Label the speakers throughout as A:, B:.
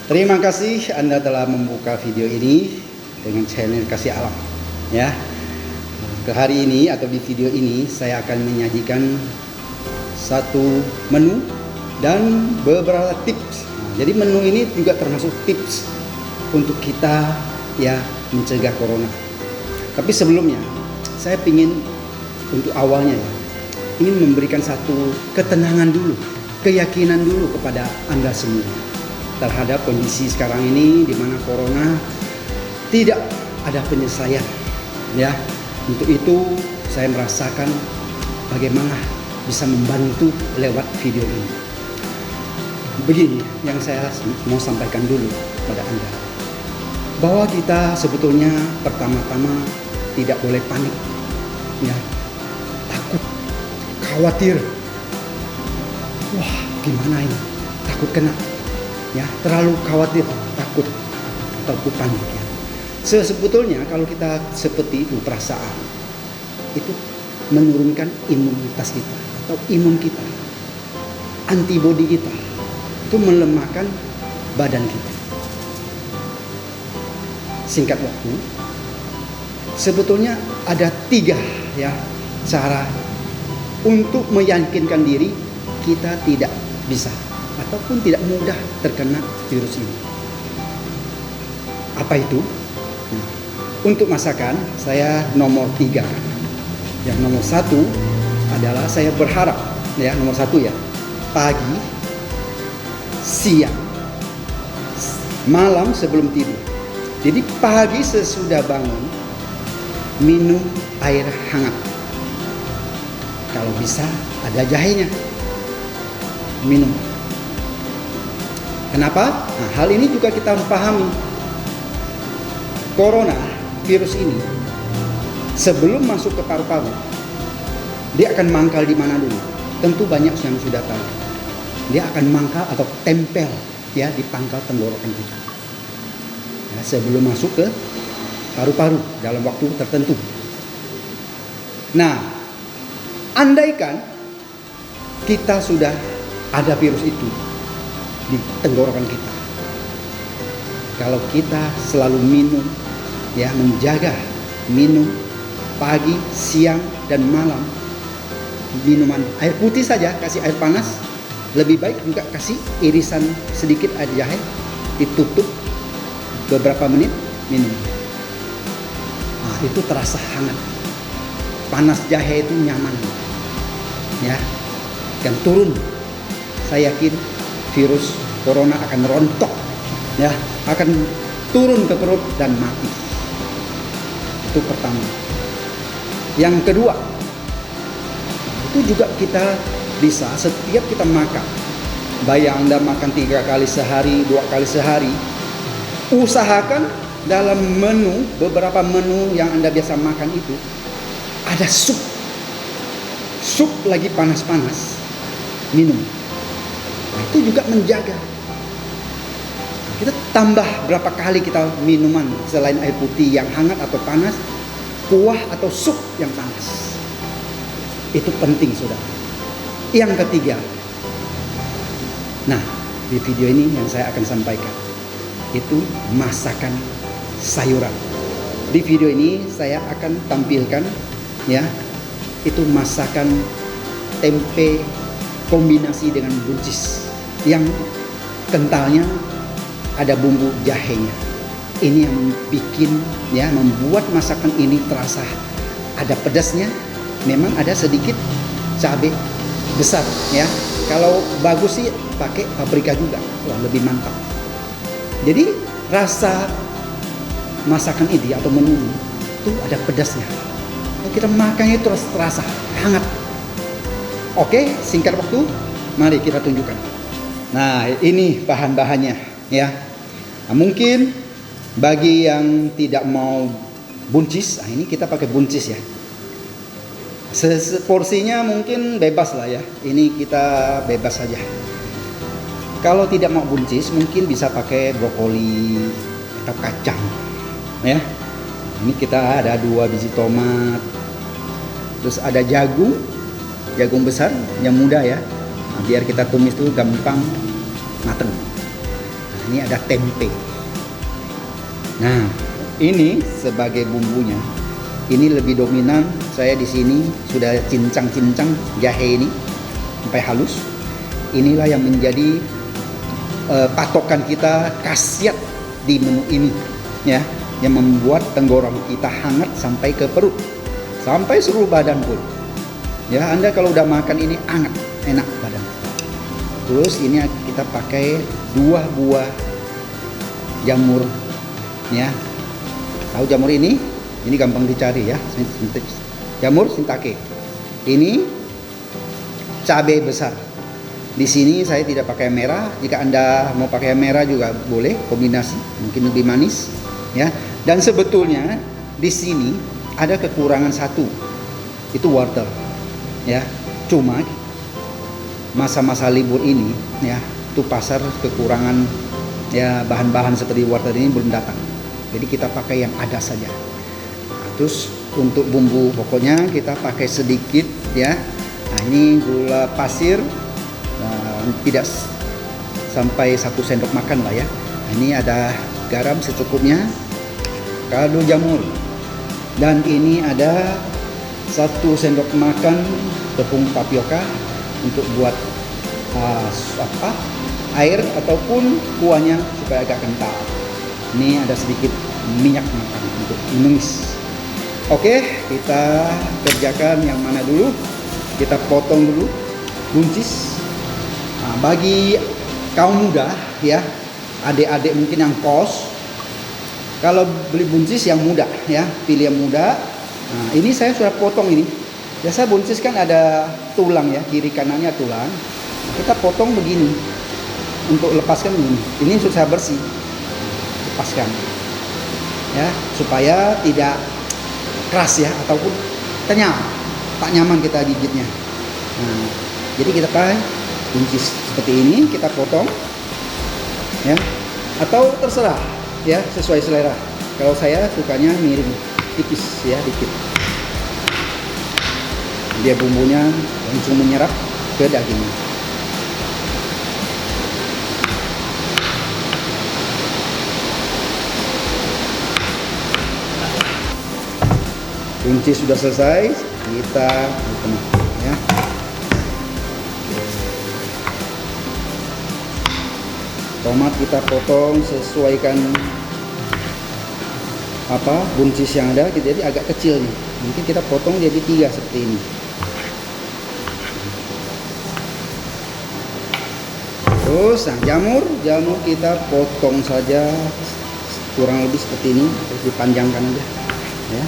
A: Terima kasih Anda telah membuka video ini dengan channel Kasih Alam. Ya, ke hari ini atau di video ini saya akan menyajikan satu menu dan beberapa tips. Jadi menu ini juga termasuk tips untuk kita ya mencegah corona. Tapi sebelumnya saya ingin untuk awalnya ya ingin memberikan satu ketenangan dulu, keyakinan dulu kepada Anda semua terhadap kondisi sekarang ini di mana corona tidak ada penyelesaian ya. Untuk itu saya merasakan bagaimana bisa membantu lewat video ini. Begini yang saya mau sampaikan dulu pada Anda, bahwa kita sebetulnya pertama-tama tidak boleh panik ya, takut, khawatir, wah gimana ini, takut kena ya, terlalu khawatir, takut atau panik ya. Sebetulnya kalau kita seperti itu perasaan itu menurunkan imunitas kita atau imun kita, antibodi kita, itu melemahkan badan kita. Singkat waktu, sebetulnya ada 3 ya cara untuk meyakinkan diri kita tidak bisa ataupun tidak mudah terkena virus ini. Apa itu? Untuk masakan saya nomor 3. Yang nomor 1 adalah saya berharap ya, nomor 1 ya, pagi, siang, malam sebelum tidur. Jadi pagi sesudah bangun minum air hangat. Kalau bisa ada jahenya, minum. Kenapa? Nah, hal ini juga kita harus pahami. Corona virus ini sebelum masuk ke paru-paru, dia akan mangkal di mana dulu? Tentu banyak yang sudah tahu. Dia akan mangkal atau tempel ya di pangkal tenggorokan kita. Ya, sebelum masuk ke paru-paru dalam waktu tertentu. Nah, andaikan kita sudah ada virus itu di tenggorokan kita, kalau kita selalu minum ya, menjaga minum pagi, siang dan malam minuman air putih saja, kasih air panas, lebih baik juga kasih irisan sedikit air jahe, ditutup beberapa menit, minum. Nah, itu terasa hangat, panas jahe itu nyaman ya, dan turun. Saya yakin virus corona akan rontok ya, akan turun ke perut dan mati. Itu pertama. Yang kedua, itu juga kita bisa setiap kita makan, baik Anda makan 3 kali sehari, 2 kali sehari, usahakan dalam menu, beberapa menu yang Anda biasa makan itu ada sup lagi panas-panas, minum. Nah, itu juga menjaga. Kita tambah berapa kali kita minuman selain air putih yang hangat atau panas, kuah atau sup yang panas. Itu penting, saudara. Yang ketiga, nah di video ini yang saya akan sampaikan itu masakan sayuran. Di video ini saya akan tampilkan ya, itu masakan tempe kombinasi dengan buncis yang kentalnya ada bumbu jahenya. Ini yang bikin ya, membuat masakan ini terasa ada pedasnya. Memang ada sedikit cabai besar ya. Kalau bagus sih pakai paprika juga, wah lebih mantap. Jadi rasa masakan ini atau menu itu ada pedasnya. Kalau kita makannya terus terasa hangat. Oke, singkat waktu, mari kita tunjukkan. Nah, ini bahan-bahannya ya. Nah, mungkin bagi yang tidak mau buncis, nah ini kita pakai buncis ya. Porsinya mungkin bebas lah ya. Ini kita bebas saja. Kalau tidak mau buncis, mungkin bisa pakai brokoli atau kacang ya. Ini kita ada 2 biji tomat, terus ada jagung besar yang muda ya. Nah, biar kita tumis tuh gampang mateng. Ini ada tempe. Nah, ini sebagai bumbunya. Ini lebih dominan saya di sini sudah cincang-cincang jahe ini sampai halus. Inilah yang menjadi patokan kita, khasiat di menu ini, ya, yang membuat tenggorok kita hangat sampai ke perut, sampai seluruh badan pun. Ya, Anda kalau udah makan ini hangat, enak badan. Terus ini kita pakai 2 buah jamur, ya. Tahu jamur ini? Ini gampang dicari ya. Jamur shiitake. Ini cabai besar. Di sini saya tidak pakai merah. Jika Anda mau pakai merah juga boleh, kombinasi, mungkin lebih manis, ya. Dan sebetulnya di sini ada kekurangan satu, itu wortel, ya. Cuma masa-masa libur ini, ya, itu pasar kekurangan, ya, bahan-bahan seperti wortel ini belum datang. Jadi kita pakai yang ada saja. Terus untuk bumbu pokoknya kita pakai sedikit, ya. Nah, ini gula pasir, tidak sampai 1 sendok makan lah ya. Nah, ini ada garam secukupnya, kaldu jamur, dan ini ada 1 sendok makan tepung tapioka untuk buat air ataupun kuahnya supaya agak kental. Ini ada sedikit minyak makan untuk menumis. Oke, kita kerjakan yang mana dulu? Kita potong dulu buncis. Nah, bagi kaum muda, ya, adik-adik mungkin yang kos, kalau beli buncis yang muda, ya, pilih yang muda. Nah, ini saya sudah potong ini. Biasa buncis kan ada tulang, ya, kiri kanannya tulang. Kita potong begini untuk lepaskan begini. Ini sudah bersih, lepaskan, ya, supaya tidak keras, ya, ataupun kenyal, tak nyaman kita gigitnya. Nah, jadi kita pakai buncis seperti ini, kita potong, ya, atau terserah, ya, sesuai selera. Kalau saya sukanya miring, tipis, ya, dikit. Dia bumbunya langsung menyerap ke dagingnya. Kunci sudah selesai, kita potong, ya. Tomat kita potong sesuaikan buncis yang ada, jadi agak kecil nih. Mungkin kita potong jadi 3 seperti ini. Terus, nah, jamur kita potong saja kurang lebih seperti ini, terus dipanjangkan aja, ya.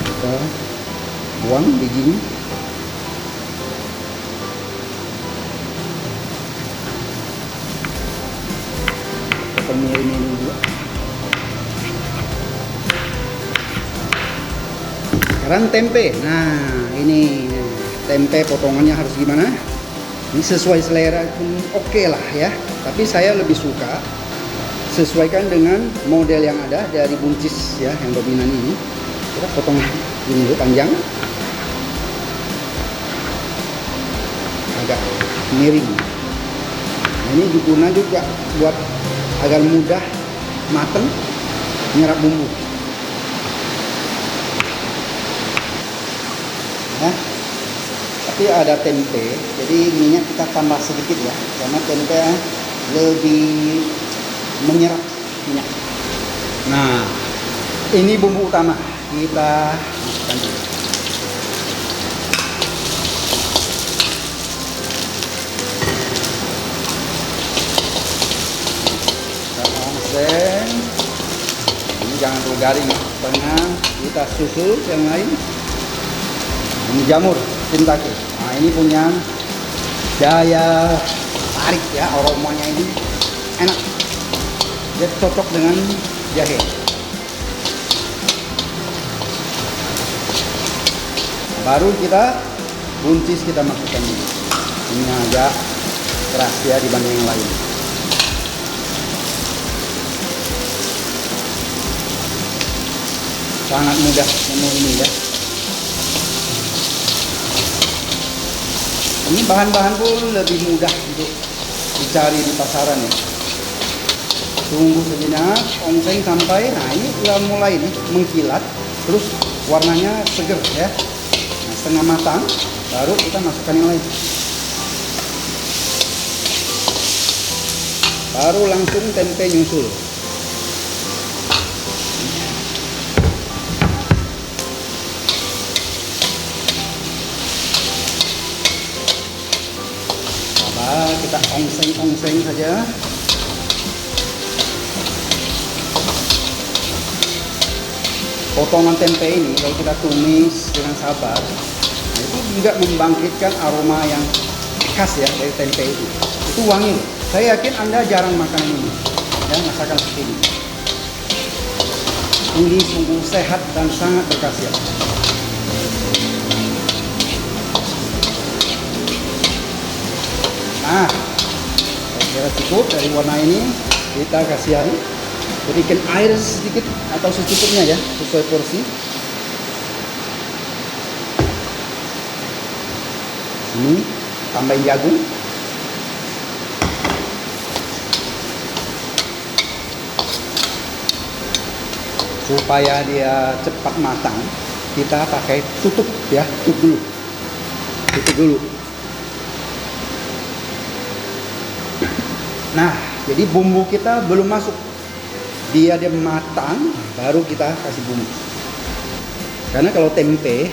A: Kita buang bijinya. Potong miring juga. Sekarang tempe. Nah, ini tempe potongannya harus gimana? Ini sesuai selera pun oke lah, ya. Tapi saya lebih suka sesuaikan dengan model yang ada dari buncis, ya, yang dominan ini. Kita potong ini dulu panjang, agak miring. Nah, ini digunakan juga buat agar mudah mateng, menyerap bumbu. Nah, tapi ada tempe, jadi minyak kita tambah sedikit, ya, karena tempe lebih menyerap minyak. Nah, ini bumbu utama kita masukkan dulu. Oseng. Ini jangan terlalu garing, tengah kita susul yang lain. Ini jamur shiitake. Nah, ini punya daya tarik, ya, aromanya ini enak. Dia cocok dengan jahe. Baru kita buncis kita masukkan ini. Ini agak keras, ya, dibanding yang lain. Sangat mudah menu ini ya. Ini bahan-bahan pun lebih mudah untuk dicari di pasaran ya. Tunggu sejenak, ongseng sampai, nah ini udah mulai nih mengkilat, terus warnanya seger ya. Nah, setengah matang, baru kita masukkan yang lain. Baru langsung tempe nyusul. Sabar, kita ongseng-ongseng saja. Potongan tempe ini kalau kita tumis dengan sabar, nah itu juga membangkitkan aroma yang khas ya dari tempe itu. Itu wangi. Saya yakin Anda jarang makan ini, ya masakan seperti ini. Ini sungguh sehat dan sangat berkhasiat. Nah, saya kira cukup dari warna ini. Kita kasihan, berikan air sedikit atau secukupnya ya, sesuai porsi. Ini tambahin jagung. Supaya dia cepat matang, kita pakai tutup ya, tutup dulu. Nah, jadi bumbu kita belum masuk, dia matang, baru kita kasih bumbu. Karena kalau tempe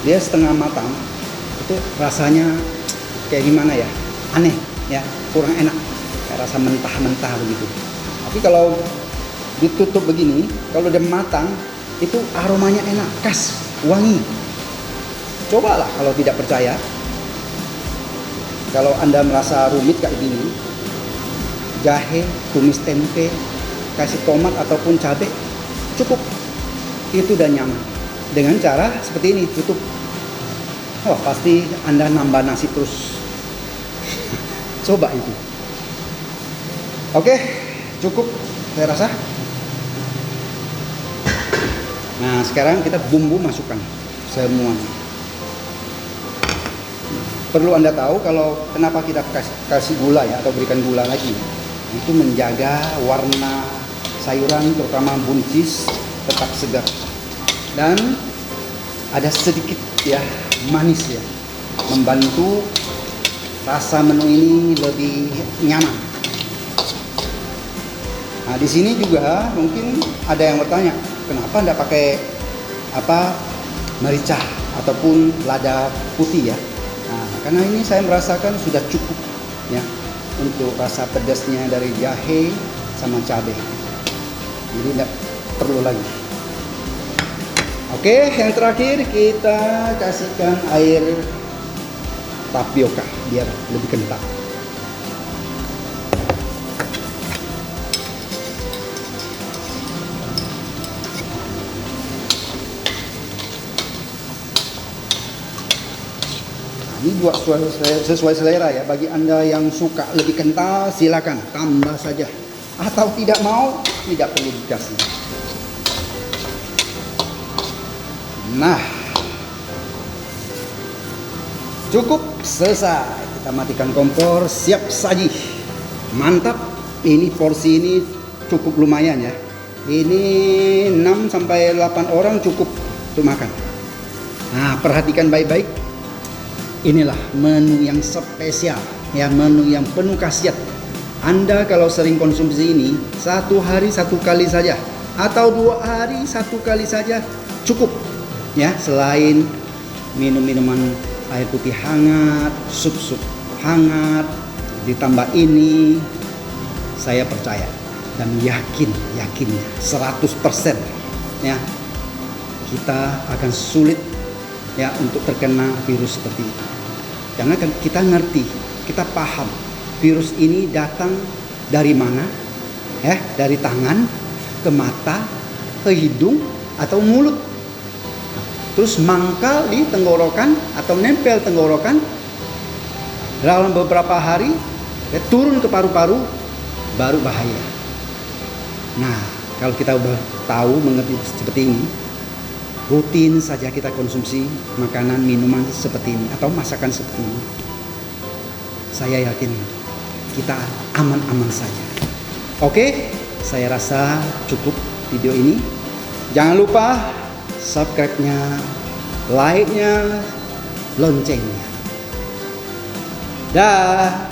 A: dia setengah matang, itu rasanya kayak gimana ya, aneh ya, kurang enak, kayak rasa mentah-mentah begitu. Tapi kalau ditutup begini, kalau udah matang, itu aromanya enak, khas, wangi. Cobalah kalau tidak percaya. Kalau Anda merasa rumit kayak gini, jahe, tumis tempe, kasih tomat ataupun cabai, cukup. Itu udah nyaman. Dengan cara seperti ini, tutup. Wah, pasti Anda nambah nasi terus. Coba itu. Oke, cukup saya rasa. Nah, sekarang kita bumbu masukkan semuanya. Perlu Anda tahu kalau kenapa kita kasih gula ya, atau berikan gula lagi. Itu menjaga warna sayuran terutama buncis tetap segar. Dan ada sedikit ya manis ya, membantu rasa menu ini lebih nyaman. Nah, di sini juga mungkin ada yang bertanya, kenapa enggak pakai merica ataupun lada putih ya? Nah, karena ini saya merasakan sudah cukup ya untuk rasa pedasnya dari jahe sama cabai. Jadi tidak perlu lagi. Oke, yang terakhir kita kasihkan air tapioka biar lebih kental. Ini buat sesuai selera ya. Bagi Anda yang suka lebih kental, silakan tambah saja. Atau tidak mau, tidak perlu dikasih. Nah, cukup, selesai. Kita matikan kompor, siap saji. Mantap. Ini porsi ini cukup lumayan ya. Ini 6-8 orang cukup untuk makan. Nah, perhatikan baik-baik. Inilah menu yang spesial ya, menu yang penuh khasiat. Anda kalau sering konsumsi ini, 1 hari 1 kali saja atau 2 hari 1 kali saja cukup ya. Selain minum-minuman air putih hangat, sup-sup hangat, ditambah ini, saya percaya dan yakin 100% ya, kita akan sulit ya untuk terkena virus seperti itu. Karena kan kita ngerti, kita paham virus ini datang dari mana ya, dari tangan ke mata ke hidung atau mulut, terus mangkal di tenggorokan atau nempel tenggorokan, dalam beberapa hari ya, turun ke paru-paru, baru bahaya. Nah, kalau kita udah tahu mengerti seperti ini, rutin saja kita konsumsi makanan, minuman seperti ini atau masakan seperti ini, saya yakin kita aman-aman saja. Oke, saya rasa cukup video ini. Jangan lupa subscribe-nya, like-nya, loncengnya. Dah.